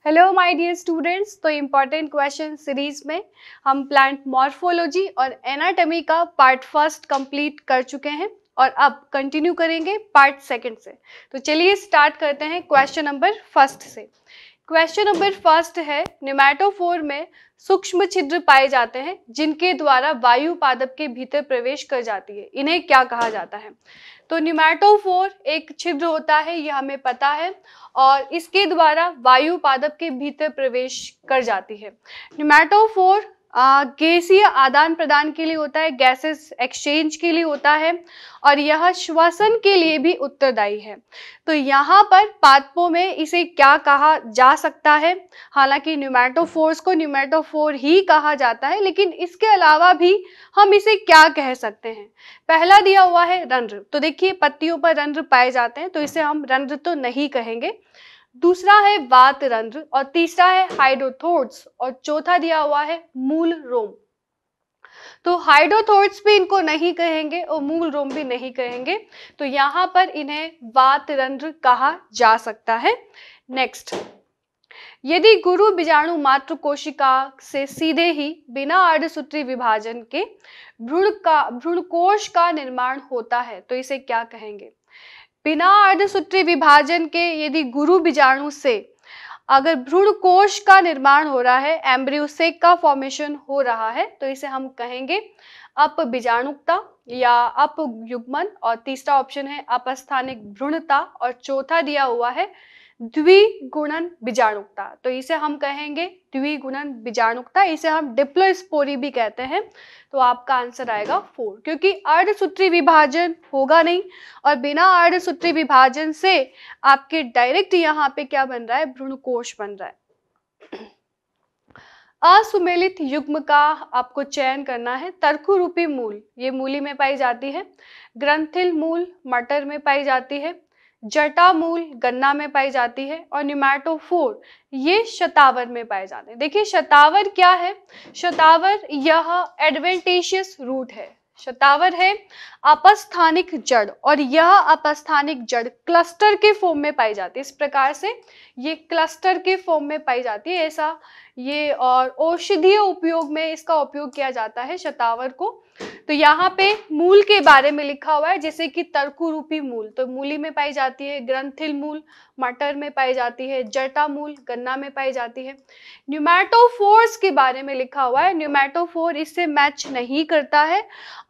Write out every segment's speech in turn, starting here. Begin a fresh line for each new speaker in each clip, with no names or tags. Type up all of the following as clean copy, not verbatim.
Hello my dear students. तो important question series में हम प्लांट मॉर्फोलॉजी और एनाटॉमी का पार्ट फर्स्ट कंप्लीट कर चुके हैं और अब कंटिन्यू करेंगे पार्ट सेकंड से। तो चलिए स्टार्ट करते हैं क्वेश्चन नंबर फर्स्ट से। क्वेश्चन नंबर फर्स्ट है, निमैटोफोर में सूक्ष्म छिद्र पाए जाते हैं जिनके द्वारा वायु पादप के भीतर प्रवेश कर जाती है, इन्हें क्या कहा जाता है? तो निमैटोफोर एक छिद्र होता है, यह हमें पता है, और इसके द्वारा वायु पादप के भीतर प्रवेश कर जाती है। निमैटोफोर गैसीय आदान प्रदान के लिए होता है, गैसेस एक्सचेंज के लिए होता है, और यह श्वसन के लिए भी उत्तरदायी है। तो यहाँ पर पादपों में इसे क्या कहा जा सकता है? हालांकि न्यूमैटोफोर्स को न्यूमैटोफोर ही कहा जाता है, लेकिन इसके अलावा भी हम इसे क्या कह सकते हैं? पहला दिया हुआ है रंध्र। तो देखिए पत्तियों पर रंध्र पाए जाते हैं, तो इसे हम रंध्र तो नहीं कहेंगे। दूसरा है वात रंध्र, और तीसरा है हाइड्रोथोर्स, और चौथा दिया हुआ है मूल रोम। तो हाइड्रोथोर्स भी इनको नहीं कहेंगे और मूल रोम भी नहीं कहेंगे, तो यहाँ पर इन्हें वात रंध्र कहा जा सकता है। नेक्स्ट, यदि गुरु बीजाणु मात्र कोशिका से सीधे ही बिना अर्धसूत्री विभाजन के भ्रूणकोश का निर्माण होता है, तो इसे क्या कहेंगे? बिना अर्धसूत्री विभाजन के यदि गुरु बीजाणु से अगर भ्रूणकोश का निर्माण हो रहा है, एम्ब्रियो सेक का फॉर्मेशन हो रहा है, तो इसे हम कहेंगे अपबीजाणुकता या अपयुग्मन, और तीसरा ऑप्शन है अपस्थानिक भ्रूणता, और चौथा दिया हुआ है द्विगुणन बीजाणुकता। तो इसे हम कहेंगे द्विगुणन बीजाणुकता, इसे हम डिप्लोस्पोरी भी कहते हैं। तो आपका आंसर आएगा 4, क्योंकि अर्धसूत्री विभाजन होगा नहीं, और बिना अर्धसूत्री विभाजन से आपके डायरेक्ट यहाँ पे क्या बन रहा है? भ्रूणकोश बन रहा है। असुमेलित युग्म का आपको चयन करना है। तरकु रूपी मूल, ये मूली में पाई जाती है। ग्रंथिल मूल मटर में पाई जाती है। जटा मूल गन्ना में पाई जाती है, और निमैटोफोर ये शतावर में पाए जाते हैं। देखिए शतावर क्या है? शतावर यह एडवेंटिशियस रूट है। शतावर है अपस्थानिक जड़, और यह अपस्थानिक जड़ क्लस्टर के फॉर्म में पाई जाती है। इस प्रकार से ये क्लस्टर के फॉर्म में पाई जाती है, ऐसा ये, और औषधीय उपयोग में इसका उपयोग किया जाता है शतावर को। तो यहाँ पे मूल के बारे में लिखा हुआ है, जैसे कि तरकु रूपी मूल तो मूली में पाई जाती है, ग्रंथिल मूल मटर में पाई जाती है, जटा मूल गन्ना में पाई जाती है। न्यूमैटोफोर्स के बारे में लिखा हुआ है, न्यूमैटोफोर इससे मैच नहीं करता है।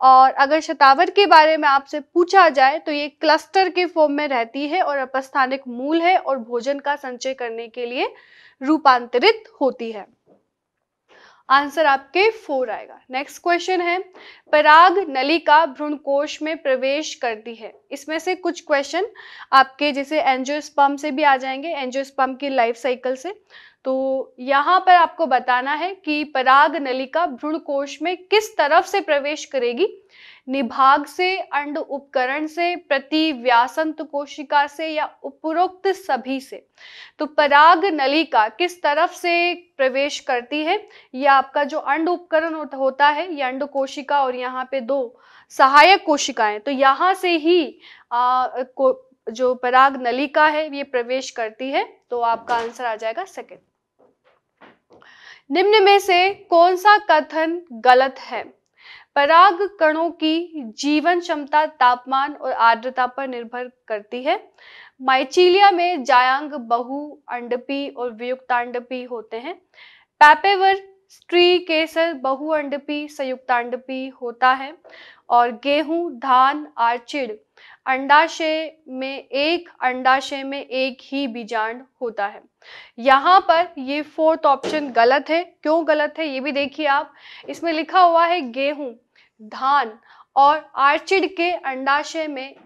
और अगर शतावर के बारे में आपसे पूछा जाए तो ये क्लस्टर के फॉर्म में रहती है और अपस्थानिक मूल है, और भोजन का संचय करने के लिए रूपांतरित होती है। आंसर आपके 4 आएगा। नेक्स्ट क्वेश्चन है, पराग नलिका भ्रूणकोश में प्रवेश करती है। इसमें से कुछ क्वेश्चन आपके जैसे एंजियोस्पर्म से भी आ जाएंगे, एंजियोस्पर्म की लाइफ साइकिल से। तो यहाँ पर आपको बताना है कि पराग नलिका भ्रूणकोश में किस तरफ से प्रवेश करेगी? निभाग से, अंड उपकरण से, प्रतिव्यासंत कोशिका से, या उपरोक्त सभी से? तो पराग नलिका किस तरफ से प्रवेश करती है? यह आपका जो अंड उपकरण होता है, ये अंड कोशिका, और यहाँ पे 2 सहायक कोशिकाएं, तो यहाँ से ही जो पराग नलिका है ये प्रवेश करती है। तो आपका आंसर आ जाएगा 2। निम्न में से कौन सा कथन गलत है? पराग कणों की जीवन क्षमता तापमान और आर्द्रता पर निर्भर करती है। माइचीलिया में जायांग बहु अंडपी और वियुक्तांडपी होते हैं। पैपेवर स्ट्री केसर बहुअंडपी संयुक्तांडपी होता है। और गेहूं, धान, आर्चिड अंडाशय में एक ही बीजांड होता है। यहाँ पर ये 4th ऑप्शन गलत है। क्यों गलत है ये भी देखिए आप, इसमें लिखा हुआ है गेहूं, धान और आर्चिड के अंडाशय में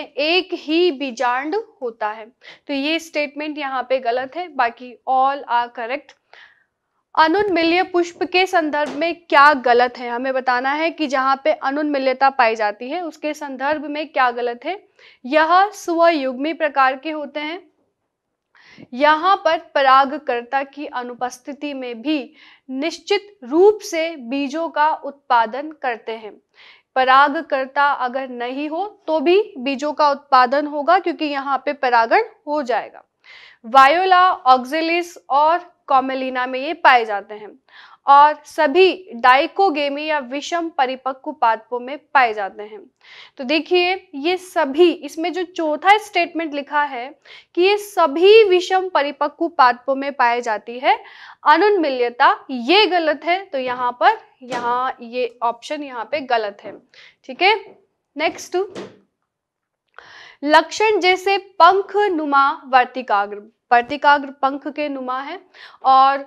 एक ही बीजांड होता है। तो ये स्टेटमेंट यहाँ पे गलत है, बाकी ऑल आर करेक्ट। अनुन्मील्य पुष्प के संदर्भ में क्या गलत है? हमें बताना है कि जहाँ पे अनुन्मील्यता पाई जाती है उसके संदर्भ में क्या गलत है। यह स्वयुग्मी प्रकार के होते हैं। यहाँ पर परागकर्ता की अनुपस्थिति में भी निश्चित रूप से बीजों का उत्पादन करते हैं। परागकर्ता अगर नहीं हो तो भी बीजों का उत्पादन होगा, क्योंकि यहाँ पे परागण हो जाएगा। वायोला, ऑक्जेलिस और कॉमेलिना में ये पाए जाते हैं और सभी डाइकोगेमी या विषम परिपक्व पादपों में पाए जाते हैं। तो देखिए ये सभी, इसमें जो चौथा स्टेटमेंट लिखा है कि ये सभी विषम परिपक्व पादपों में पाई जाती है अनुन्मील्यता, ये गलत है। तो यहाँ पर ये ऑप्शन यहाँ पे गलत है। ठीक है, नेक्स्ट, लक्षण जैसे पंख नुमा वर्तिकाग्र, वर्तिकाग्र पंख के नुमा है और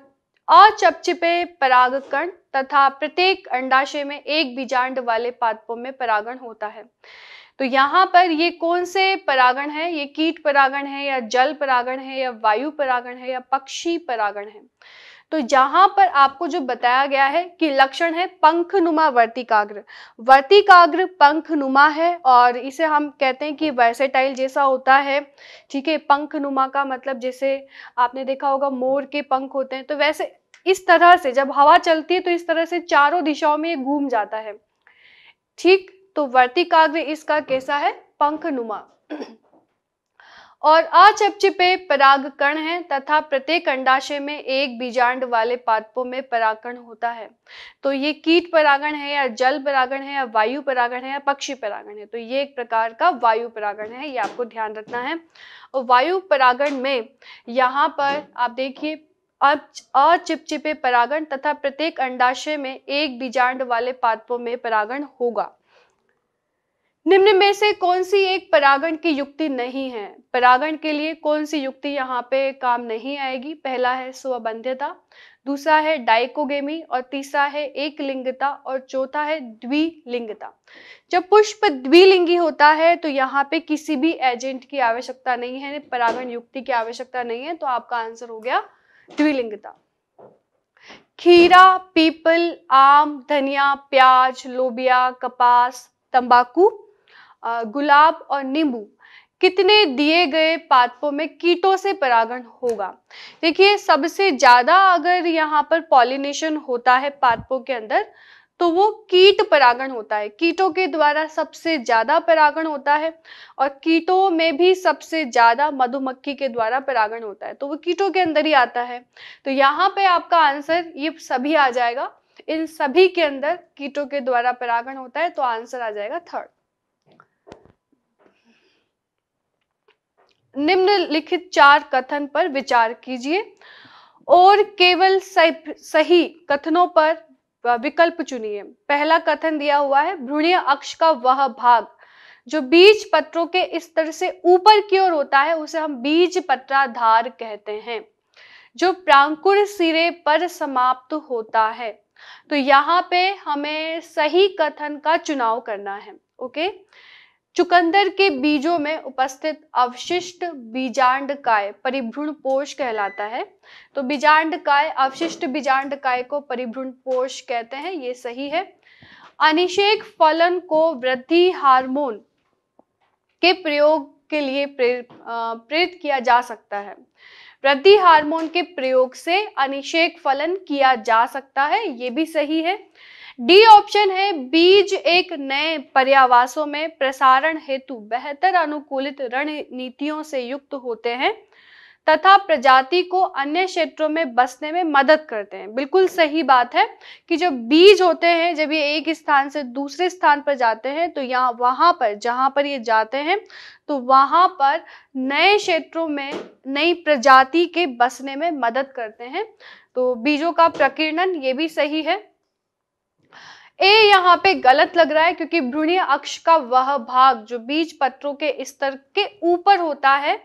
अचपचिपे परागकण तथा प्रत्येक अंडाशय में एक बीजांड वाले पादपों में परागण होता है। तो यहाँ पर ये कौन से परागण है? ये कीट परागण है या जल परागण है या वायु परागण है या पक्षी परागण है? तो जहां पर आपको जो बताया गया है कि लक्षण है पंखनुमा वर्तिकाग्र, वर्तिकाग्र पंखनुमा है और इसे हम कहते हैं कि वर्सेटाइल जैसा होता है। ठीक है, पंखनुमा का मतलब जैसे आपने देखा होगा मोर के पंख होते हैं, तो वैसे इस तरह से जब हवा चलती है तो इस तरह से चारों दिशाओं में ये घूम जाता है। ठीक, तो वर्तिकाग्र इसका कैसा है? पंखनुमा। और अचपचिपे परागकण है तथा प्रत्येक अंडाशय में एक बीजांड वाले पादपों में परागकण होता है। तो ये कीट परागण है या जल परागण है या वायु परागण है या पक्षी परागण है? तो ये एक प्रकार का वायु परागण है, ये आपको ध्यान रखना है। और वायु परागण में यहाँ पर आप देखिए अचिपचिपे परागण तथा प्रत्येक अंडाशय में एक बीजांड वाले पादपों में परागण होगा। निम्न में से कौन सी एक परागण की युक्ति नहीं है? परागण के लिए कौन सी युक्ति यहाँ पे काम नहीं आएगी? पहला है स्वबंध्यता, दूसरा है डाइकोगेमी और तीसरा है एक लिंगता और चौथा है द्विलिंगता। जब पुष्प द्विलिंगी होता है तो यहाँ पे किसी भी एजेंट की आवश्यकता नहीं है, परागण युक्ति की आवश्यकता नहीं है, तो आपका आंसर हो गया द्विलिंगता। खीरा, पीपल, आम, धनिया, प्याज, लोबिया, कपास, तंबाकू, गुलाब और नींबू कितने दिए गए पादपों में कीटों से परागण होगा? देखिए सबसे ज्यादा अगर यहाँ पर पॉलिनेशन होता है पादपों के अंदर तो वो कीट परागण होता है, कीटों के द्वारा सबसे ज्यादा परागण होता है और कीटों में भी सबसे ज्यादा मधुमक्खी के द्वारा परागण होता है, तो वो कीटों के अंदर ही आता है। तो यहाँ पे आपका आंसर ये सभी आ जाएगा, इन सभी के अंदर कीटों के द्वारा परागण होता है, तो आंसर आ जाएगा थर्ड। निम्नलिखित चार कथन पर विचार कीजिए और केवल सही कथनों पर विकल्प चुनिए। पहला कथन दिया हुआ है भ्रूणीय अक्ष का वह भाग जो बीज पत्रों के स्तर से ऊपर की ओर होता है उसे हम बीज पत्राधार कहते हैं, जो प्रांकुर सिरे पर समाप्त होता है। तो यहाँ पे हमें सही कथन का चुनाव करना है। ओके, चुकंदर के बीजों में उपस्थित अवशिष्ट बीजांडकाय परिभ्रूण पोष कहलाता है। तो बीजांडकाय, अवशिष्ट बीजांडकाय को परिभ्रूण पोष कहते हैं, ये सही है। अनिषेक फलन को वृद्धि हार्मोन के प्रयोग के लिए प्रेरित किया जा सकता है। वृद्धि हार्मोन के प्रयोग से अनिषेक फलन किया जा सकता है, ये भी सही है। डी ऑप्शन है बीज एक नए पर्यावासों में प्रसारण हेतु बेहतर अनुकूलित रणनीतियों से युक्त होते हैं तथा प्रजाति को अन्य क्षेत्रों में बसने में मदद करते हैं। बिल्कुल सही बात है कि जब बीज होते हैं, जब ये एक स्थान से दूसरे स्थान पर जाते हैं तो यहाँ वहां पर जहां पर ये जाते हैं तो वहां पर नए क्षेत्रों में नई प्रजाति के बसने में मदद करते हैं। तो बीजों का प्रकीर्णन, ये भी सही है। ए यहाँ पे गलत लग रहा है क्योंकि भ्रूणीय अक्ष का वह भाग जो बीज पत्रों के स्तर के ऊपर होता है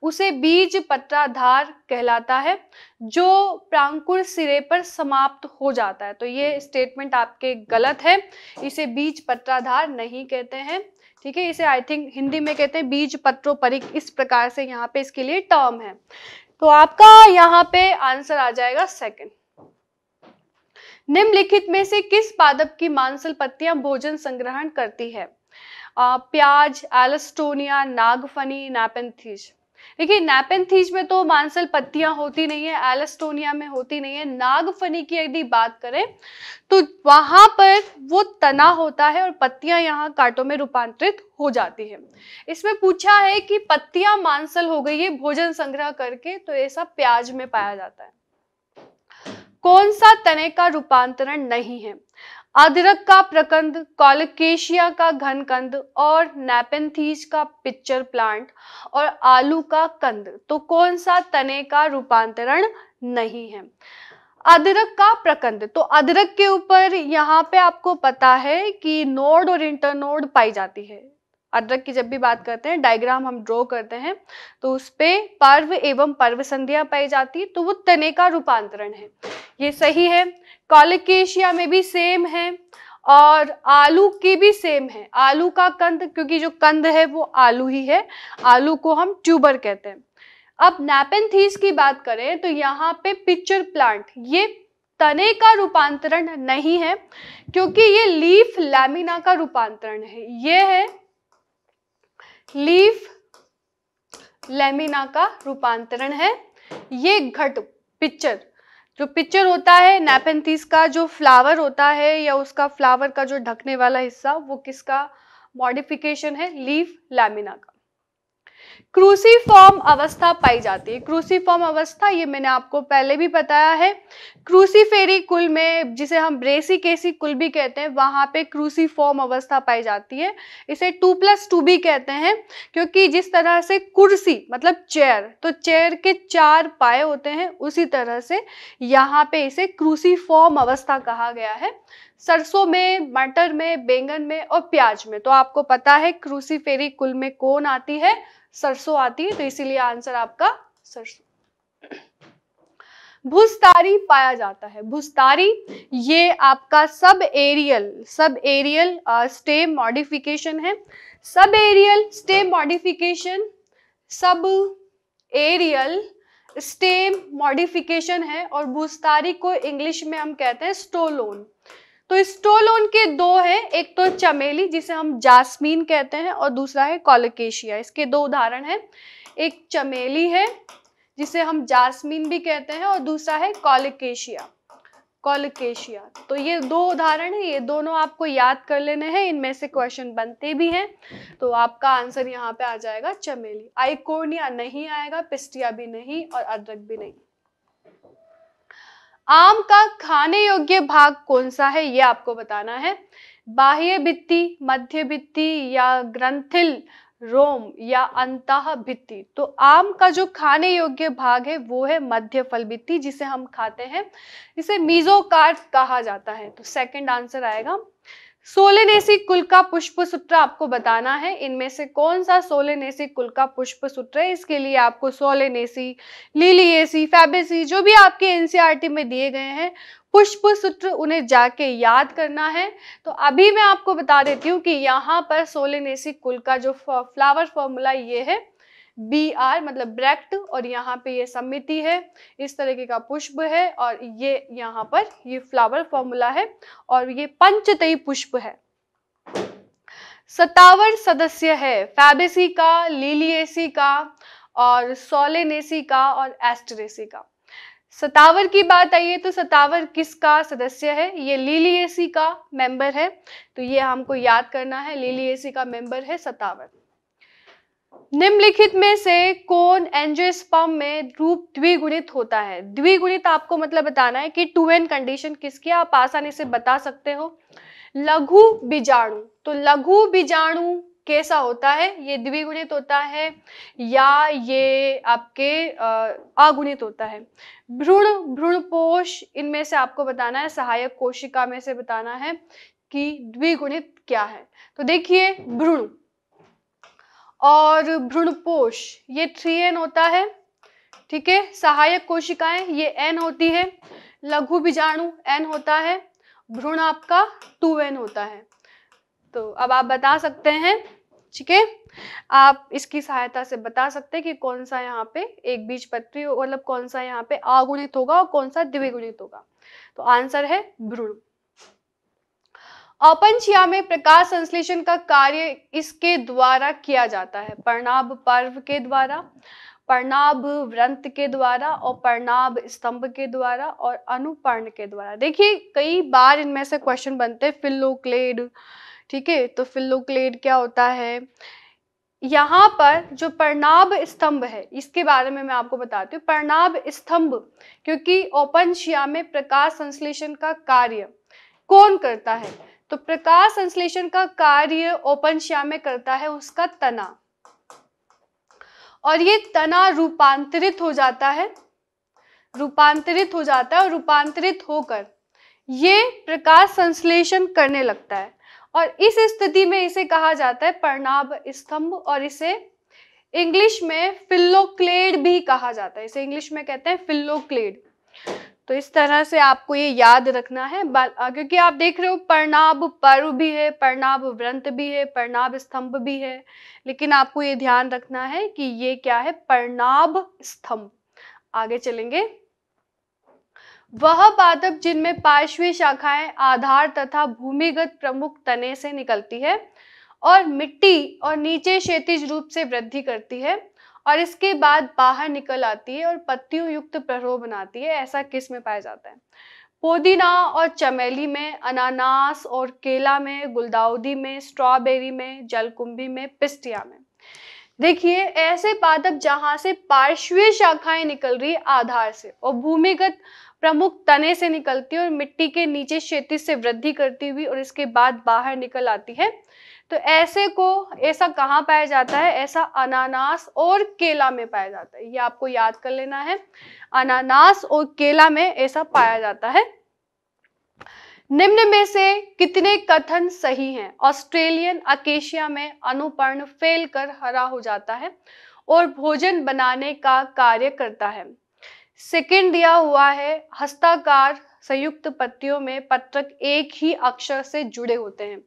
उसे बीज पत्राधार कहलाता है, जो प्रांकुर सिरे पर समाप्त हो जाता है। तो ये स्टेटमेंट आपके गलत है, इसे बीज पत्राधार नहीं कहते हैं। ठीक है, इसे आई थिंक हिंदी में कहते हैं बीज पत्रोपरिक, इस प्रकार से यहाँ पे इसके लिए टर्म है। तो आपका यहाँ पे आंसर आ जाएगा सेकंड। निम्नलिखित में से किस पादप की मांसल पत्तियां भोजन संग्रहण करती है? प्याज, एलस्टोनिया, नागफनी, नेपेंथीज। देखिए नेपेंथीज में तो मांसल पत्तियां होती नहीं है, एलस्टोनिया में होती नहीं है। नागफनी की यदि बात करें तो वहां पर वो तना होता है और पत्तियां यहाँ कांटों में रूपांतरित हो जाती है। इसमें पूछा है कि पत्तियां मांसल हो गई है भोजन संग्रह करके, तो ऐसा प्याज में पाया जाता है। कौन सा तने का रूपांतरण नहीं है? अदरक का प्रकंद, कोलोकेशिया का घनकंद और नेपेंथीज का पिक्चर प्लांट और आलू का कंद। तो कौन सा तने का रूपांतरण नहीं है? अदरक का प्रकंद। तो अदरक के ऊपर यहाँ पे आपको पता है कि नोड और इंटरनोड पाई जाती है। अदरक की जब भी बात करते हैं, डायग्राम हम ड्रॉ करते हैं तो उस पे पर्व एवं पर्व संधियां पाई जाती है, तो वो तने का रूपांतरण है, ये सही है। कोलोकेशिया में भी सेम है और आलू की भी सेम है। आलू का कंद, क्योंकि जो कंद है वो आलू ही है, आलू को हम ट्यूबर कहते हैं। अब नेपेंथीज की बात करें तो यहाँ पे पिक्चर प्लांट, ये तने का रूपांतरण नहीं है क्योंकि ये लीफ लैमिना का रूपांतरण है। ये है लीफ लैमिना का रूपांतरण है। ये घट पिक्चर, जो पिक्चर होता है नेपेंथीज का, जो फ्लावर होता है या उसका फ्लावर का जो ढकने वाला हिस्सा, वो किसका मॉडिफिकेशन है? लीफ लैमिना का। क्रूसीफॉर्म अवस्था पाई जाती है। क्रूसीफॉर्म अवस्था ये मैंने आपको पहले भी बताया है। क्रूसीफेरी कुल में, जिसे हम ब्रेसिकेसी कुल भी कहते हैं, वहां पे क्रूसीफॉर्म अवस्था पाई जाती है। इसे 2+2 भी कहते हैं क्योंकि जिस तरह से कुर्सी मतलब चेयर, तो चेयर के 4 पाए होते हैं, उसी तरह से यहाँ पे इसे क्रूसीफॉर्म अवस्था कहा गया है। सरसों में, मटर में, बैंगन में और प्याज में। तो आपको पता है क्रूसीफेरी कुल में कौन आती है? सरसों आती है, तो इसीलिए आंसर आपका सरसों। भूस्तारी पाया जाता है। भूस्तारी ये आपका सब एरियल स्टेम मॉडिफिकेशन है। Subaerial stem modification, subaerial stem modification है और भूस्तारी को इंग्लिश में हम कहते हैं स्टोलोन। तो स्टोलोन के 2 हैं, एक तो चमेली जिसे हम जास्मीन कहते हैं और दूसरा है कोलोकेशिया। इसके 2 उदाहरण हैं, एक चमेली है जिसे हम जास्मीन भी कहते हैं और दूसरा है कोलोकेशिया। तो ये 2 उदाहरण है, ये दोनों आपको याद कर लेने हैं, इनमें से क्वेश्चन बनते भी हैं। तो आपका आंसर यहाँ पे आ जाएगा चमेली। आइकोनिया नहीं आएगा, पिस्टिया भी नहीं और अदरक भी नहीं। आम का खाने योग्य भाग कौन सा है, ये आपको बताना है। बाह्य भित्ति, मध्य भित्ति या ग्रंथिल रोम या अंतः भित्ति। तो आम का जो खाने योग्य भाग है वो है मध्य फल भित्ति, जिसे हम खाते हैं, जिसे मीजोकार्प कहा जाता है। तो सेकंड आंसर आएगा। सोलेनेसी कुल का पुष्पसूत्र आपको बताना है, इनमें से कौन सा सोलेनेसी कुल का पुष्पसूत्र है। इसके लिए आपको सोलेनेसी, लिलिएसी, फैबेसी जो भी आपके एनसीईआरटी में दिए गए हैं पुष्पसूत्र, उन्हें जाके याद करना है। तो अभी मैं आपको बता देती हूँ कि यहाँ पर सोलेनेसी कुल का जो फ्लावर फॉर्मूला ये है BR मतलब ब्रैक्ट, और यहाँ पे ये समिति है, इस तरीके का पुष्प है और ये यहाँ पर ये फ्लावर फॉर्मूला है और ये पंचतई पुष्प है। सतावर सदस्य है फैबेसी का, लिलिएसी का और सोलेनेसी का और एस्टरेसी का। सतावर की बात आई है तो सतावर किसका सदस्य है? ये लिलिएसी का मेंबर है, तो ये हमको याद करना है, लिलिएसी का मेंबर है सतावर। निम्नलिखित में से कौन एंजियोस्पर्म में रूप द्विगुणित होता है? द्विगुणित आपको मतलब बताना है कि 2n कंडीशन किसकी, आप आसानी से बता सकते हो। लघु बीजाणु, तो लघु बीजाणु कैसा होता है? ये द्विगुणित होता है या ये आपके अगुणित होता है। भ्रूण, भ्रूणपोष, इनमें से आपको बताना है, सहायक कोशिका में से बताना है कि द्विगुणित क्या है। तो देखिए भ्रूण और भ्रूणपोष ये 3n होता है, ठीक है। सहायक कोशिकाएं ये n होती है, लघु बीजाणु n होता है, भ्रूण आपका 2n होता है। तो अब आप बता सकते हैं, ठीक है, आप इसकी सहायता से बता सकते हैं कि कौन सा यहाँ पे एक बीजपत्री मतलब कौन सा यहाँ पे अगुणित होगा और कौन सा द्विगुणित होगा। तो आंसर है भ्रूण। अपंचिया में प्रकाश संश्लेषण का कार्य इसके द्वारा किया जाता है, प्रणाभ पर्व के द्वारा, पर्णाभ वृंत के द्वारा और पर्णाभ स्तंभ के द्वारा और अनुपर्ण के द्वारा। देखिए कई बार इनमें से क्वेश्चन बनते हैं फिल्लोक्लेड, ठीक है, तो फिल्लोक्लेड क्या होता है। यहाँ पर जो पर्णाभ स्तंभ है इसके बारे में मैं आपको बताती हूँ। पर्णाभ स्तंभ क्योंकि ओपन शिया में प्रकाश संश्लेषण का कार्य कौन करता है, तो प्रकाश संश्लेषण का कार्य ओपन शिया में करता है उसका तना, और ये तना रूपांतरित हो जाता है और रूपांतरित होकर ये प्रकाश संश्लेषण करने लगता है, और इस स्थिति में इसे कहा जाता है पर्णाभ स्तंभ, और इसे इंग्लिश में फिल्लोक्लेड भी कहा जाता है। इसे इंग्लिश में कहते हैं फिल्लोक्लेड। तो इस तरह से आपको ये याद रखना है, क्योंकि आप देख रहे हो पर्णाभ पर्व भी है, पर्णाभ वृंत भी है, पर्णाभ स्तंभ भी है, लेकिन आपको ये ध्यान रखना है कि ये क्या है, पर्णाभ स्तंभ। आगे चलेंगे। वह पादप जिनमें पार्श्वीय शाखाएं आधार तथा भूमिगत प्रमुख तने से निकलती है और मिट्टी और नीचे क्षैतिज रूप से वृद्धि करती है और इसके बाद बाहर निकल आती है और पत्तियों युक्त प्ररोह बनाती है, ऐसा किस में पाया जाता है। पुदीना और चमेली में, अनानास और केला में, गुलदाउदी में, स्ट्रॉबेरी में, जलकुंभी में, पिस्टिया में। देखिए ऐसे पादप जहां से पार्श्वीय शाखाएं निकल रही है आधार से और भूमिगत प्रमुख तने से निकलती है और मिट्टी के नीचे क्षैतिज से वृद्धि करती हुई और इसके बाद बाहर निकल आती है, तो ऐसा कहाँ पाया जाता है, ऐसा अनानास और केला में पाया जाता है। ये आपको याद कर लेना है, अनानास और केला में ऐसा पाया जाता है। निम्न में से कितने कथन सही हैं। ऑस्ट्रेलियन अकेशिया में अनुपर्ण फैल कर हरा हो जाता है और भोजन बनाने का कार्य करता है। सेकंड दिया हुआ है, हस्ताकार संयुक्त पत्तियों में पत्रक एक ही अक्षर से जुड़े होते हैं,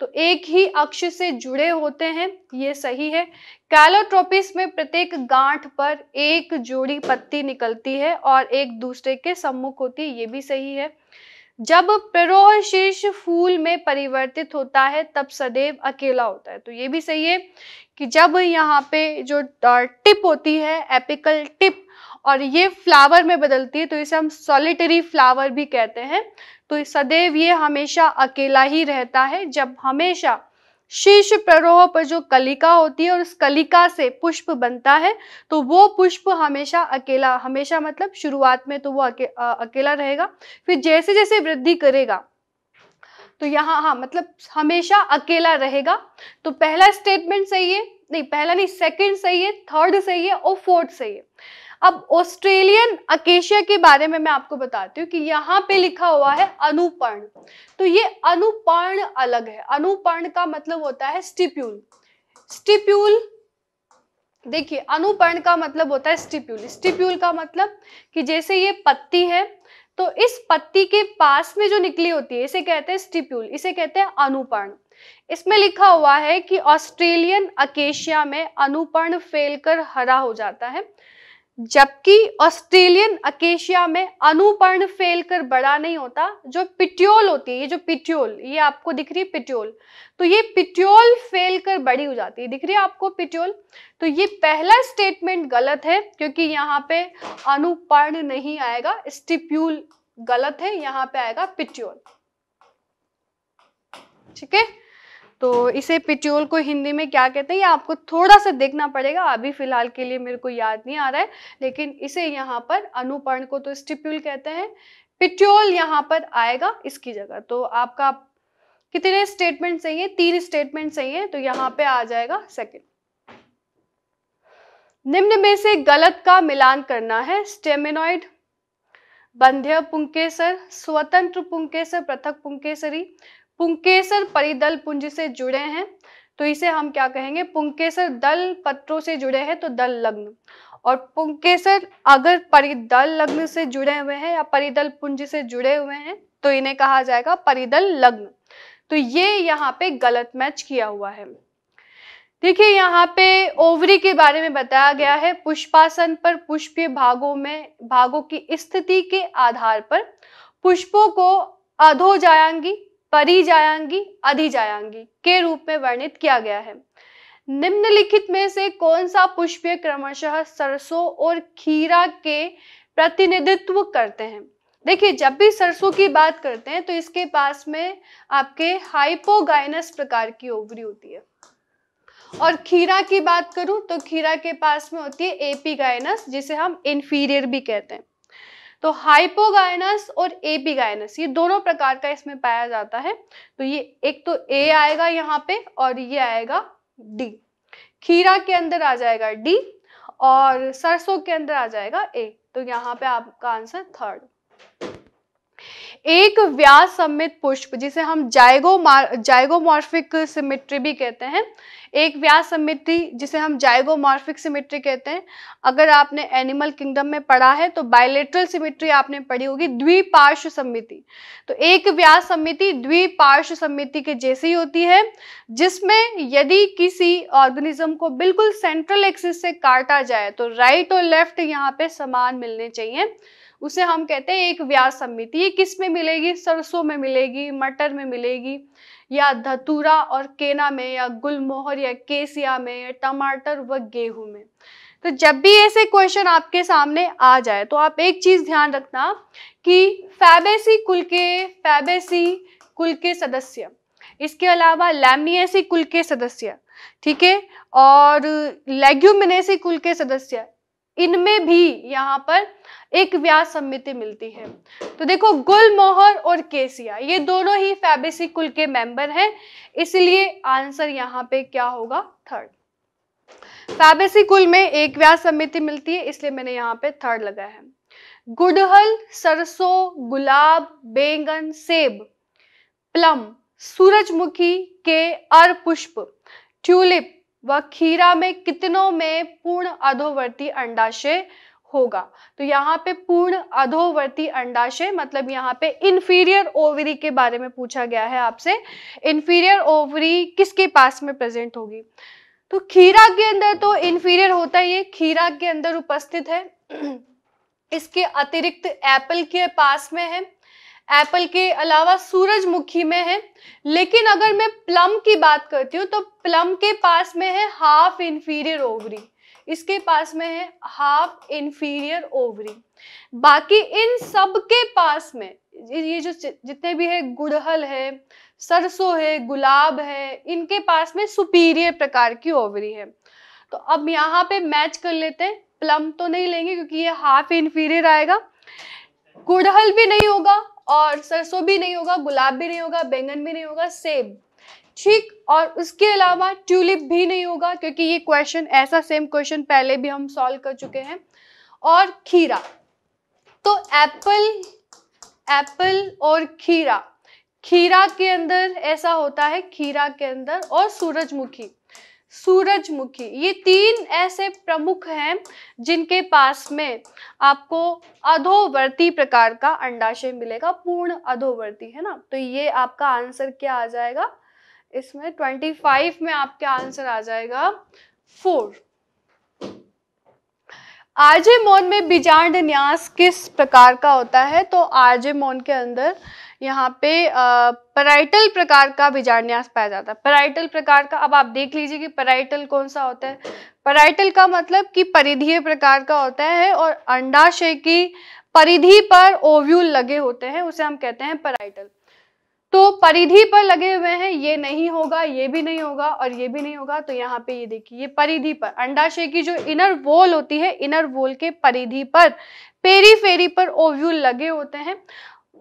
तो एक ही अक्ष से जुड़े होते हैं, ये सही है। कैलोट्रोपिस में प्रत्येक गांठ पर एक जोड़ी पत्ती निकलती है और एक दूसरे के सम्मुख होती है, ये भी सही है। जब प्ररोह शीर्ष फूल में परिवर्तित होता है तब सदैव अकेला होता है, तो ये भी सही है कि जब यहाँ पे जो टिप होती है, एपिकल टिप, और ये फ्लावर में बदलती है तो इसे हम सॉलिटरी फ्लावर भी कहते हैं। तो सदैव ये हमेशा अकेला ही रहता है। जब हमेशा शीर्ष प्ररोह पर जो कलिका होती है और उस कलिका से पुष्प बनता है तो वो पुष्प हमेशा अकेला, हमेशा मतलब शुरुआत में तो वो अकेला रहेगा, फिर जैसे जैसे वृद्धि करेगा तो यहाँ हाँ मतलब हमेशा अकेला रहेगा। तो पहला स्टेटमेंट सही है, नहीं पहला नहीं, सेकंड सही है, थर्ड सही है और फोर्थ सही है। अब ऑस्ट्रेलियन अकेशिया के बारे में मैं आपको बताती हूँ कि यहाँ पे लिखा हुआ है अनुपर्ण, तो ये अनुपर्ण अलग है। अनुपर्ण का मतलब होता है स्टिप्यूल। स्टिप्यूल देखिए, अनुपर्ण का मतलब होता है स्टिप्यूल। स्टिप्यूल का मतलब कि जैसे ये पत्ती है तो इस पत्ती के पास में जो निकली होती है इसे कहते हैं स्टिप्यूल, इसे कहते हैं अनुपर्ण। इसमें लिखा हुआ है कि ऑस्ट्रेलियन अकेशिया में अनुपर्ण फैलकर हरा हो जाता है, जबकि ऑस्ट्रेलियन अकेशिया में अनुपर्ण फैलकर बड़ा नहीं होता। जो पिट्योल होती है, ये जो पिट्योल, ये आपको दिख रही है पिट्योल, तो ये पिट्योल फैलकर बड़ी हो जाती है, दिख रही है आपको पिट्योल। तो ये पहला स्टेटमेंट गलत है क्योंकि यहाँ पे अनुपर्ण नहीं आएगा, स्टिप्यूल गलत है, यहाँ पे आएगा पिट्योल। ठीक है, तो इसे पिट्योल को हिंदी में क्या कहते हैं ये आपको थोड़ा सा देखना पड़ेगा, अभी फिलहाल के लिए मेरे को याद नहीं आ रहा है, लेकिन इसे यहाँ पर अनुपर्ण को तो स्टिप्यूल कहते हैं, पिट्योल यहाँ पर आएगा इसकी जगह। तो आपका कितने स्टेटमेंट सही है, 3 स्टेटमेंट सही है, तो यहाँ पे आ जाएगा सेकंड। निम्न में से गलत का मिलान करना है। स्टेमिनॉइड, बंध्य पुंकेसर, स्वतंत्र पुंकेसर, पृथक पुंकेसरी। पुंकेसर परिदल पुंज से जुड़े हैं तो इसे हम क्या कहेंगे, पुंकेसर दल पत्रों से जुड़े हैं तो दल लग्न, और पुंकेसर अगर परिदल लग्न से जुड़े हुए हैं या परिदल पुंज से जुड़े हुए हैं तो इन्हें कहा जाएगा परिदल लग्न। तो ये यहाँ पे गलत मैच किया हुआ है। देखिए यहाँ पे ओवरी के बारे में बताया गया है। पुष्पासन पर पुष्पीय भागों की स्थिति के आधार पर पुष्पों को अधोजायांगी, परिजायांगी, अधिजायांगी के रूप में वर्णित किया गया है। निम्नलिखित में से कौन सा पुष्पीय क्रमशः सरसों और खीरा के प्रतिनिधित्व करते हैं? देखिए, जब भी सरसों की बात करते हैं तो इसके पास में आपके हाइपोगाइनस प्रकार की ओवरी होती है, और खीरा की बात करूं तो खीरा के पास में होती है एपिगाइनस, जिसे हम इंफीरियर भी कहते हैं। तो हाइपोगाइनस और एपिगाइनस ये दोनों प्रकार का इसमें पाया जाता है। तो ये एक तो ए आएगा यहाँ पे और ये आएगा डी। खीरा के अंदर आ जाएगा डी और सरसों के अंदर आ जाएगा ए। तो यहाँ पे आपका आंसर थर्ड। एक व्यास सममित पुष्प जिसे हम जाइगोमॉर्फिक सिमेट्री भी कहते हैं, एक व्यास सममिति जिसे हम जाइगोमॉर्फिक सिमेट्री कहते हैं। अगर आपने एनिमल किंगडम में पढ़ा है तो बायलेटरल सिमेट्री आपने पढ़ी होगी, द्विपार्श्व सममिति। तो एक व्यास सममिति द्विपार्श्व सममिति के जैसी होती है, जिसमें यदि किसी ऑर्गेनिज्म को बिल्कुल सेंट्रल एक्सिस से काटा जाए तो राइट और लेफ्ट यहाँ पे समान मिलने चाहिए, उसे हम कहते हैं एक व्यास सममिति। ये किस में मिलेगी? सरसों में मिलेगी, मटर में मिलेगी, या धतूरा और केना में, या गुलमोहर या केसिया में, या टमाटर व गेहूं में। तो जब भी ऐसे क्वेश्चन आपके सामने आ जाए तो आप एक चीज ध्यान रखना कि फैबेसी कुल के सदस्य, इसके अलावा लैमिनिएसी कुल के सदस्य, ठीक है, और लेग्यूमिनेसी कुल के सदस्य, इनमें भी यहाँ पर एक व्यास सममिति मिलती है। तो देखो, गुलमोहर और केसिया ये दोनों ही फैबेसी कुल के मेंबर हैं, इसलिए आंसर यहाँ पे क्या होगा? थर्ड। फैबेसी कुल में एक व्यास सममिति मिलती है, इसलिए मैंने यहाँ पे थर्ड लगाया है। गुड़हल, सरसों, गुलाब, बैंगन, सेब, प्लम, सूरजमुखी के अरपुष्प, ट्यूलिप व खीरा में कितनों में पूर्ण अधोवर्ती अंडाशय होगा? तो यहाँ पे पूर्ण अधोवर्ती अंडाशय मतलब यहाँ पे इंफीरियर ओवरी के बारे में पूछा गया है आपसे। इंफीरियर ओवरी किसके पास में प्रेजेंट होगी? तो खीरा के अंदर तो इंफीरियर होता ही है, खीरा के अंदर उपस्थित है। इसके अतिरिक्त एप्पल के पास में है, एप्पल के अलावा सूरजमुखी में है। लेकिन अगर मैं प्लम की बात करती हूँ तो प्लम के पास में है हाफ इंफीरियर ओवरी, इसके पास में है हाफ इंफीरियर ओवरी। बाकी इन सब के पास में ये जो जितने भी है, गुड़हल है, सरसों है, गुलाब है, इनके पास में सुपीरियर प्रकार की ओवरी है। तो अब यहाँ पे मैच कर लेते हैं। प्लम तो नहीं लेंगे क्योंकि ये हाफ इंफीरियर आएगा, गुड़हल भी नहीं होगा और सरसों भी नहीं होगा, गुलाब भी नहीं होगा, बैंगन भी नहीं होगा, सेब, ठीक, और उसके अलावा ट्यूलिप भी नहीं होगा क्योंकि ये क्वेश्चन ऐसा सेम क्वेश्चन पहले भी हम सॉल्व कर चुके हैं। और खीरा, तो एप्पल और खीरा, खीरा के अंदर ऐसा होता है, खीरा के अंदर, और सूरजमुखी, ये तीन ऐसे प्रमुख हैं जिनके पास में आपको अधोवर्ती प्रकार का अंडाशय मिलेगा, पूर्ण अधोवर्ती, है ना। तो ये आपका आंसर क्या आ जाएगा? इसमें 25 में आपका आंसर आ जाएगा 4। आरजे मौन में बीजांड न्यास किस प्रकार का होता है? तो आरजे मौन के अंदर यहाँ पे पैराइटल प्रकार का बीजांडन्यास पाया जाता है। पैराइटल प्रकार का, अब आप देख लीजिए कि पैराइटल कौन सा होता है। पैराइटल का मतलब कि परिधीय प्रकार का होता है और अंडाशय की परिधि पर ओव्यूल लगे होते हैं, उसे हम कहते हैं पैराइटल। तो परिधि पर लगे हुए हैं, ये नहीं होगा, ये भी नहीं होगा और ये भी नहीं होगा। तो यहाँ पे ये देखिए, ये परिधि पर, अंडाशय की जो इनर वॉल होती है, इनर वॉल के परिधि पर, पेरीफेरी पर ओव्यूल लगे होते हैं।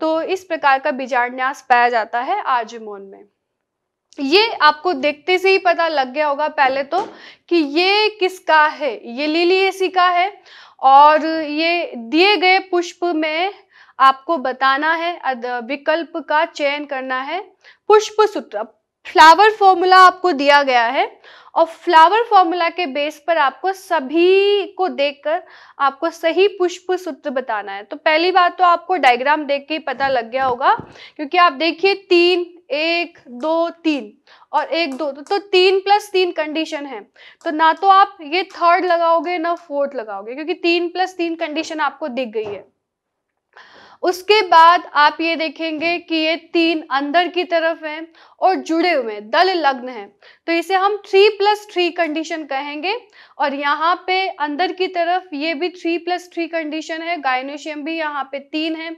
तो इस प्रकार का बीजांडन्यास पाया जाता है आरजे मौन में। ये आपको देखते से ही पता लग गया होगा पहले तो कि ये किसका है, ये लिलिएसी का है, और ये दिए गए पुष्प में आपको बताना है, विकल्प का चयन करना है। पुष्प सूत्र, फ्लावर फॉर्मूला आपको दिया गया है और फ्लावर फॉर्मूला के बेस पर आपको सभी को देखकर आपको सही पुष्प सूत्र बताना है। तो पहली बात तो आपको डायग्राम देख के ही पता लग गया होगा, क्योंकि आप देखिए 3, 1, 2, 3 और 1, 2, तो 3 + 3 कंडीशन है। तो ना तो आप ये थर्ड लगाओगे ना फोर्थ लगाओगे, क्योंकि 3 + 3 कंडीशन आपको दिख गई है। उसके बाद आप ये देखेंगे कि ये 3 अंदर की तरफ हैं और जुड़े हुए हैं, दल लग्न हैं, तो इसे हम 3+3 कंडीशन कहेंगे। और यहाँ पे अंदर की तरफ ये भी 3+3 कंडीशन है, गायनोशियम भी यहाँ पे 3 है,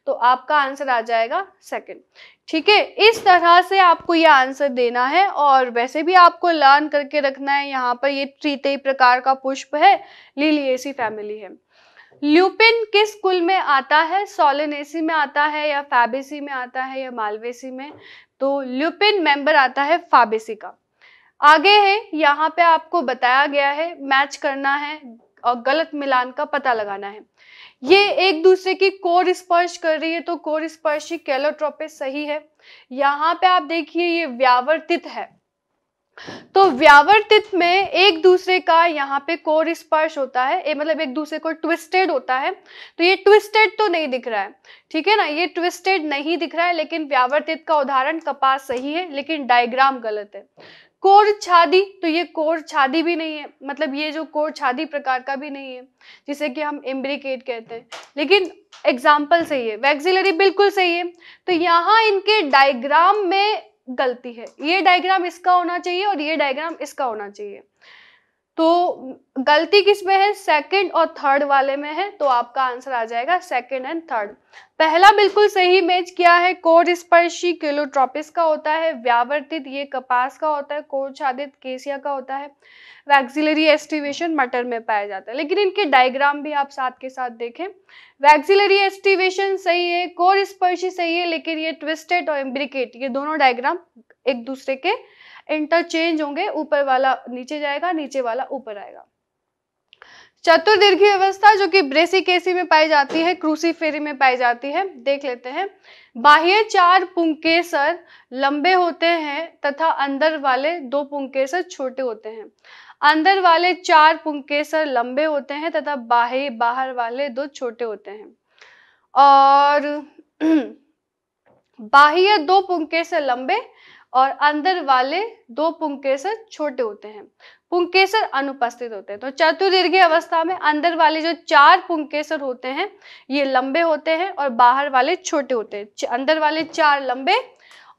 तो आपका आंसर आ जाएगा सेकंड। ठीक है, इस तरह से आपको ये आंसर देना है। और वैसे भी आपको लर्न करके रखना है, यहाँ पर ये त्रितेय प्रकार का पुष्प है, लिलिएसी फैमिली है। ल्यूपिन किस कुल में आता है? सोलेनेसी में आता है या फैबेसी में आता है या मालवेसी में? तो ल्यूपिन मेंबर आता है फैबेसी का। आगे है, यहाँ पे आपको बताया गया है, मैच करना है और गलत मिलान का पता लगाना है। ये एक दूसरे की कोर स्पर्श कर रही है, तो कोर स्पर्शी कैलोट्रोपिस सही है। यहाँ पे आप देखिए ये व्यावर्तित है, तो व्यावर्तित में एक दूसरे का यहाँ पे कोर स्पर्श होता है, मतलब एक दूसरे को ट्विस्टेड होता है, तो ये ट्विस्टेड तो नहीं दिख रहा है, ठीक है ना, ये ट्विस्टेड नहीं दिख रहा है, लेकिन व्यावर्तित का उदाहरण कपास सही है, लेकिन डायग्राम गलत है। कोर छादी, तो ये कोर छादी भी नहीं है, मतलब ये जो कोर छादी प्रकार का भी नहीं है, जिसे कि हम इम्ब्रिकेट कहते हैं, लेकिन एग्जाम्पल सही है। वैक्सिलरी बिल्कुल सही है, तो यहाँ इनके डायग्राम में गलती है, ये डायग्राम इसका होना चाहिए और ये डायग्राम इसका होना चाहिए, तो गलती किस में है? सेकंड और थर्ड वाले में है, तो आपका आंसर आ जाएगा सेकंड एंड थर्ड। पहला बिल्कुल सही मैच किया है, कोर स्पर्शी कैलोट्रोपिस का होता है, व्यावर्तित ये कपास का होता है, कोर छादित केसिया का होता है, वैक्सिलरी एस्टिवेशन मटर में पाया जाता है। लेकिन इनके डायग्राम भी आप साथ के साथ देखें, वैक्सिलरी एस्टिवेशन सही है, कोर स्पर्शी सही है, लेकिन ये ट्विस्टेड और इम्ब्रिकेट ये दोनों डायग्राम एक दूसरे के इंटरचेंज होंगे, ऊपर वाला नीचे जाएगा, नीचे वाला ऊपर आएगा। चतुर्दीर्घी अवस्था जो कि ब्रेसिकेसी में पाई जाती है, क्रूसीफेरी में पाई जाती है, देख लेते हैं। बाह्य 4 पुंकेसर लंबे होते हैं तथा अंदर वाले 2 पुंकेसर छोटे होते हैं। अंदर वाले 4 पुंकेसर लंबे होते हैं तथा बाहर वाले 2 छोटे होते हैं। और बाह्य 2 पुंकेसर लंबे और अंदर वाले 2 पुंकेसर छोटे होते हैं, पुंकेसर अनुपस्थित होते हैं। तो चतुर्दीर्घी अवस्था में अंदर वाले जो 4 पुंकेसर होते हैं ये लंबे होते हैं और बाहर वाले छोटे होते हैं। अंदर वाले 4 लंबे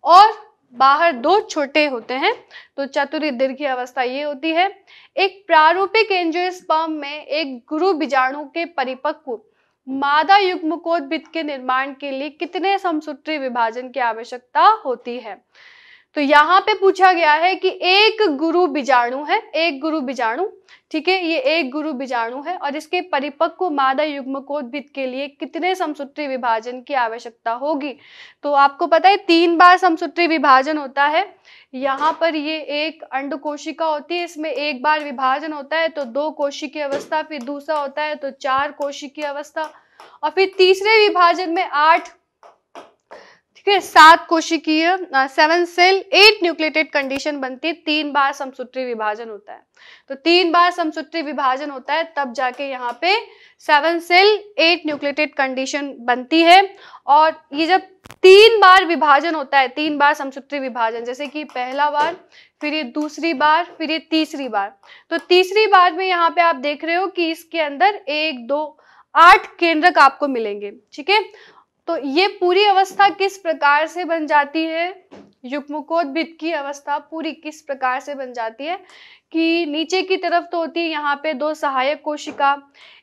और बाहर 2 छोटे होते हैं, तो चतुर्दीर्घी अवस्था ये होती है। एक प्रारूपिक एंजियोस्पर्म में एक गुरु बीजाणु के परिपक्व मादा युग्मकोद्भिद के निर्माण के लिए कितने समसूत्री विभाजन की आवश्यकता होती है? तो यहाँ पे पूछा गया है कि एक गुरु बीजाणु है, एक गुरु बीजाणु, ठीक है, ये एक गुरु बीजाणु है और इसके परिपक्व मादा युग्मकोद्भिद के लिए कितने समसूत्री विभाजन की आवश्यकता होगी? तो आपको पता है 3 बार समसूत्री विभाजन होता है। यहाँ पर ये एक अंड कोशिका होती है, इसमें 1 बार विभाजन होता है तो 2 कोशिकीय अवस्था, फिर दूसरा होता है तो 4 कोशिकीय अवस्था, और फिर तीसरे विभाजन में 8, ठीक है, 7 कोशिकीय 7 सेल 8 न्यूक्लिएटेड कंडीशन बनती है। 3 बार समसूत्री विभाजन होता है, तो 3 बार समसूत्री विभाजन होता है तब जाके यहाँ पे 7 सेल 8 न्यूक्लिएटेड कंडीशन बनती है। और ये जब 3 बार विभाजन होता है, 3 बार समसूत्री विभाजन, जैसे कि पहला बार, फिर ये दूसरी बार, फिर ये तीसरी बार, तो तीसरी बार में यहाँ पे आप देख रहे हो कि इसके अंदर 1 2 8 केंद्रक आपको मिलेंगे, ठीक है। तो ये पूरी अवस्था किस प्रकार से बन जाती है? युग्मकोद्भिद की अवस्था पूरी किस प्रकार से बन जाती है कि नीचे की तरफ तो होती है यहाँ पे 2 सहायक कोशिका,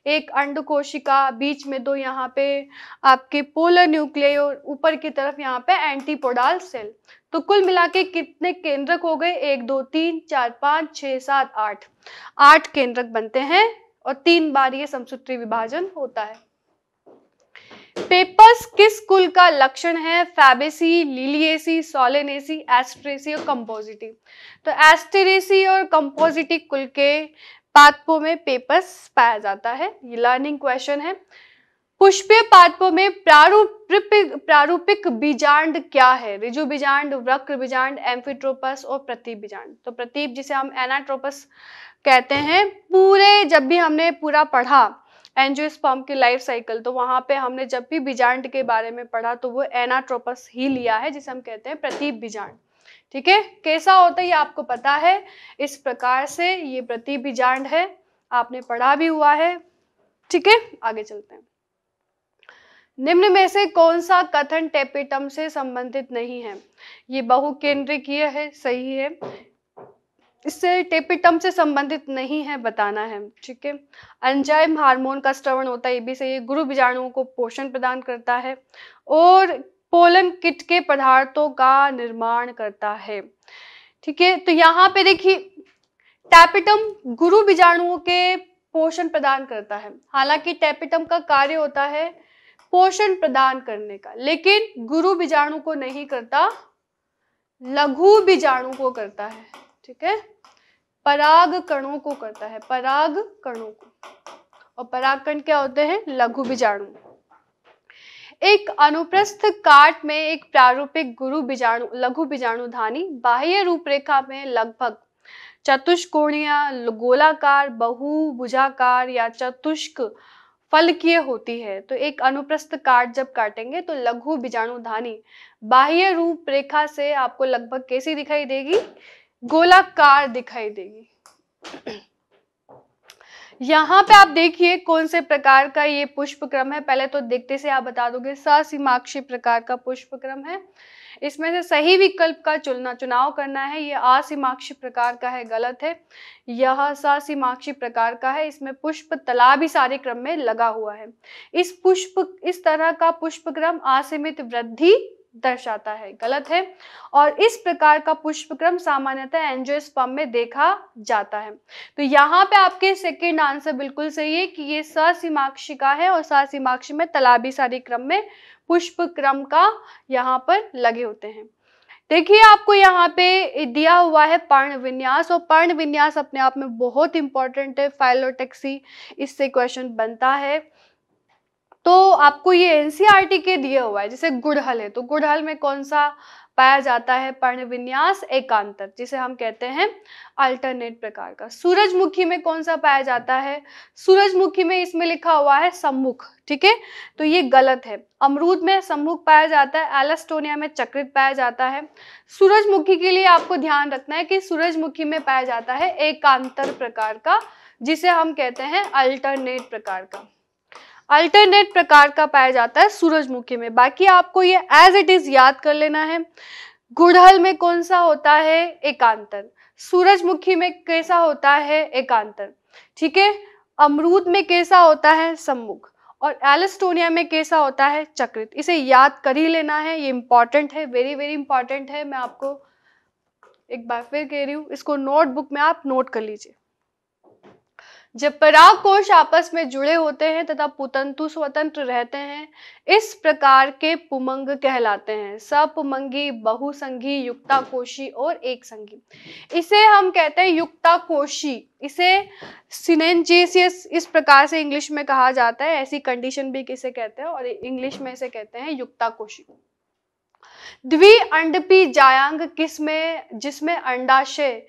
1 अंड कोशिका, बीच में 2 यहाँ पे आपके पोलर न्यूक्लियस और ऊपर की तरफ यहाँ पे एंटीपोडाल सेल। तो कुल मिला के कितने केंद्रक हो गए? 1 2 3 4 5 6 7 8, 8 केंद्रक बनते हैं और 3 बार ये समसूत्री विभाजन होता है। पेपर्स किस कुल का लक्षण है? फैबेसी, लिलिएसी, सोलेनेसी, एस्टेरेसी और कंपोजिटी। तो एस्टेरेसी और कंपोजिटी कुल के पादपों में पेपर्स पाया जाता है, ये लर्निंग क्वेश्चन है। पुष्पीय पादपों में प्रारूपिक बीजांड क्या है? ऋजु बीजांड, वक्र बीजांड, एम्फिट्रोपस और प्रतीप बीजांड। तो प्रतीप जिसे हम एनाट्रोपस कहते हैं, पूरे जब भी हमने पूरा पढ़ा एंजियोस्पर्म की लाइफ साइकिल, तो वहां पे हमने जब भी बीजांड के बारे में पढ़ा तो वो एनाट्रोपस ही लिया है, जिसे हम कहते हैं प्रतीप बीजांड, ठीक है। कैसा होता है ये आपको पता है, इस प्रकार से ये प्रतीप बीजांड है, आपने पढ़ा भी हुआ है, ठीक है। आगे चलते हैं। निम्न में से कौन सा कथन टेपिटम से संबंधित नहीं है? ये बहुकेंद्रिकीय है, सही है, इससे टेपिटम से संबंधित नहीं है बताना है, ठीक है। एंजाइम हार्मोन का स्रवण होता है, ये भी सही है। गुरु बीजाणुओं को पोषण प्रदान करता है और पोलन किट के पदार्थों का निर्माण करता है, ठीक है। तो यहाँ पे देखिए टेपिटम गुरु बीजाणुओं के पोषण प्रदान करता है। हालांकि टेपिटम का कार्य होता है पोषण प्रदान करने का, लेकिन गुरु बीजाणु को नहीं करता, लघु बीजाणु को करता है, ठीक है। पराग कणों को करता है, पराग कणों को, और पराग कण क्या होते हैं? लघु बीजाणु। एक अनुप्रस्थ काट में एक प्रारूपिक गुरु बीजाणु लघु बीजाणुधानी बाह्य रूपरेखा में लगभग चतुष्कोणीय, गोलाकार, बहुभुजाकार या चतुष्क फलकीय होती है। तो एक अनुप्रस्थ काट जब काटेंगे तो लघु बीजाणुधानी बाह्य रूपरेखा से आपको लगभग कैसी दिखाई देगी? गोलाकार दिखाई देगी। यहाँ पे आप देखिए कौन से प्रकार का ये पुष्प क्रम है। पहले तो देखते से आप बता दोगे ससीमाक्षी प्रकार का पुष्प क्रम है। इसमें से सही विकल्प का चुनाव करना है। ये असीमाक्षी प्रकार का है, गलत है। यह ससीमाक्षी प्रकार का है, इसमें पुष्प तला भी सारे क्रम में लगा हुआ है। इस तरह का पुष्प क्रम असीमित वृद्धि दर्शाता है, गलत है। और इस प्रकार का पुष्पक्रम सामान्यतः एंजियोस्पर्म में देखा जाता है। तो यहाँ पे आपके सेकंड आंसर बिल्कुल सही है कि ये ससीमाक्षी का है और ससीमाक्षी में तलाबी सारी क्रम में पुष्प क्रम का यहाँ पर लगे होते हैं। देखिए आपको यहाँ पे दिया हुआ है पर्ण विन्यास, और पर्ण विन्यास अपने आप में बहुत इंपॉर्टेंट है। फाइलोटैक्सी इससे क्वेश्चन बनता है। तो आपको ये एनसीईआरटी के दिया हुआ है। जैसे गुड़हल है तो गुड़हल में कौन सा पाया जाता है? पर्ण विन्यास एकांतर, जिसे हम कहते हैं अल्टरनेट प्रकार का। सूरजमुखी में कौन सा पाया जाता है? सूरजमुखी में इसमें लिखा हुआ है सम्मुख, ठीक है, तो ये गलत है। अमरूद में सम्मुख पाया जाता है, एलस्टोनिया में चक्रित पाया जाता है। सूरजमुखी के लिए आपको ध्यान रखना है कि सूरजमुखी में पाया जाता है एकांतर प्रकार का, जिसे हम कहते हैं अल्टरनेट प्रकार का। अल्टरनेट प्रकार का पाया जाता है सूरजमुखी में। बाकी आपको ये एज इट इज याद कर लेना है। गुड़हल में कौन सा होता है? एकांतर। सूरजमुखी में कैसा होता है? एकांतर, ठीक है। अमरूद में कैसा होता है? सम्मुख। और एलस्टोनिया में कैसा होता है? चक्रित। इसे याद कर ही लेना है, ये इंपॉर्टेंट है, वेरी वेरी इंपॉर्टेंट है। मैं आपको एक बार फिर कह रही हूँ, इसको नोटबुक में आप नोट कर लीजिए। जब पराग कोश आपस में जुड़े होते हैं तथा पुतंतु स्वतंत्र रहते हैं, इस प्रकार के पुमंग कहलाते हैं। सपुमंगी, बहुसंगी, युक्ताकोशी और एक संगी। इसे हम कहते हैं युक्ताकोशी। इसे सिनेंजियस इस प्रकार से इंग्लिश में कहा जाता है। ऐसी कंडीशन भी किसे कहते हैं, और इंग्लिश में इसे कहते हैं युक्ताकोशी। द्विअंडपी जायांग किसमें, जिसमें अंडाशय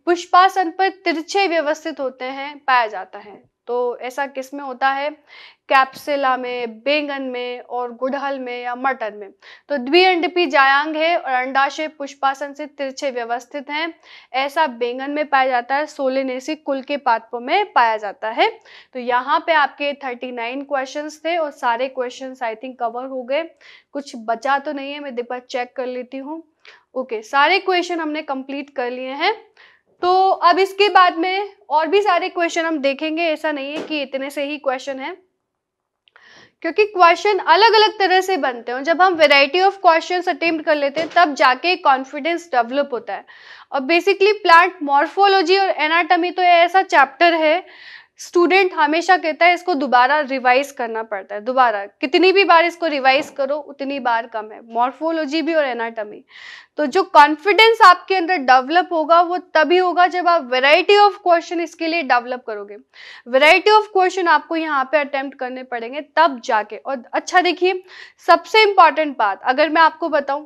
पुष्पासन पर तिरछे व्यवस्थित होते हैं, पाया जाता है। तो ऐसा किसमें होता है? कैप्सुला में, बैंगन में और गुड़हल में या मटर में। तो द्विअंडपी जायांग है और अंडाशय पुष्पासन से तिरछे व्यवस्थित हैं। ऐसा बैंगन में पाया जाता है, सोलेनेसी कुल के पादपों में पाया जाता है। तो यहाँ पे आपके 39 क्वेश्चंस थे और सारे क्वेश्चंस आई थिंक कवर हो गए। कुछ बचा तो नहीं है, मैं एक बार चेक कर लेती हूँ। ओके, सारे क्वेश्चन हमने कंप्लीट कर लिए हैं। तो अब इसके बाद में और भी सारे क्वेश्चन हम देखेंगे। ऐसा नहीं है कि इतने से ही क्वेश्चन हैं, क्योंकि क्वेश्चन अलग अलग तरह से बनते हैं। जब हम वैरायटी ऑफ क्वेश्चंस अटेम्प्ट कर लेते हैं तब जाके कॉन्फिडेंस डेवलप होता है। और बेसिकली प्लांट मॉर्फोलॉजी और एनाटॉमी तो ऐसा चैप्टर है, स्टूडेंट हमेशा कहता है इसको दोबारा रिवाइज करना पड़ता है। दोबारा कितनी भी बार इसको रिवाइज करो उतनी बार कम है, मॉर्फोलॉजी भी और एनाटॉमी। तो जो कॉन्फिडेंस आपके अंदर डेवलप होगा वो तभी होगा जब आप वैरायटी ऑफ क्वेश्चन इसके लिए डेवलप करोगे। वैरायटी ऑफ क्वेश्चन आपको यहाँ पे अटेम्प्ट करने पड़ेंगे तब जाके। और अच्छा देखिए, सबसे इंपॉर्टेंट बात अगर मैं आपको बताऊं,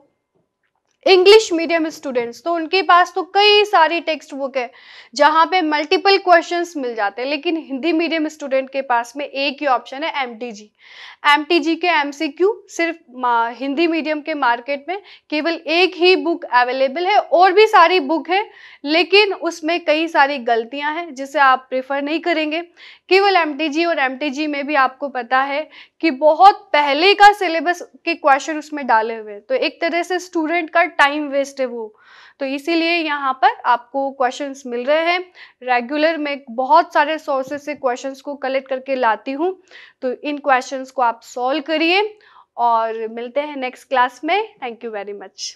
इंग्लिश मीडियम स्टूडेंट्स, तो उनके पास तो कई सारी टेक्स्ट बुक है जहाँ पे मल्टीपल क्वेश्चंस मिल जाते हैं, लेकिन हिंदी मीडियम स्टूडेंट के पास में एक ही ऑप्शन है, एमटीजी। एमटीजी के एमसीक्यू सिर्फ हिंदी मीडियम के मार्केट में केवल एक ही बुक अवेलेबल है, और भी सारी बुक है लेकिन उसमें कई सारी गलतियां हैं जिसे आप प्रेफर नहीं करेंगे। केवल एमटीजी, और एमटीजी में भी आपको पता है कि बहुत पहले का सिलेबस के क्वेश्चन उसमें डाले हुए हैं, तो एक तरह से स्टूडेंट का टाइम वेस्ट है वो। तो इसीलिए यहाँ पर आपको क्वेश्चंस मिल रहे हैं रेगुलर। मैं बहुत सारे सोर्सेज से क्वेश्चंस को कलेक्ट करके लाती हूँ, तो इन क्वेश्चंस को आप सॉल्व करिए और मिलते हैं नेक्स्ट क्लास में। Thank you very much.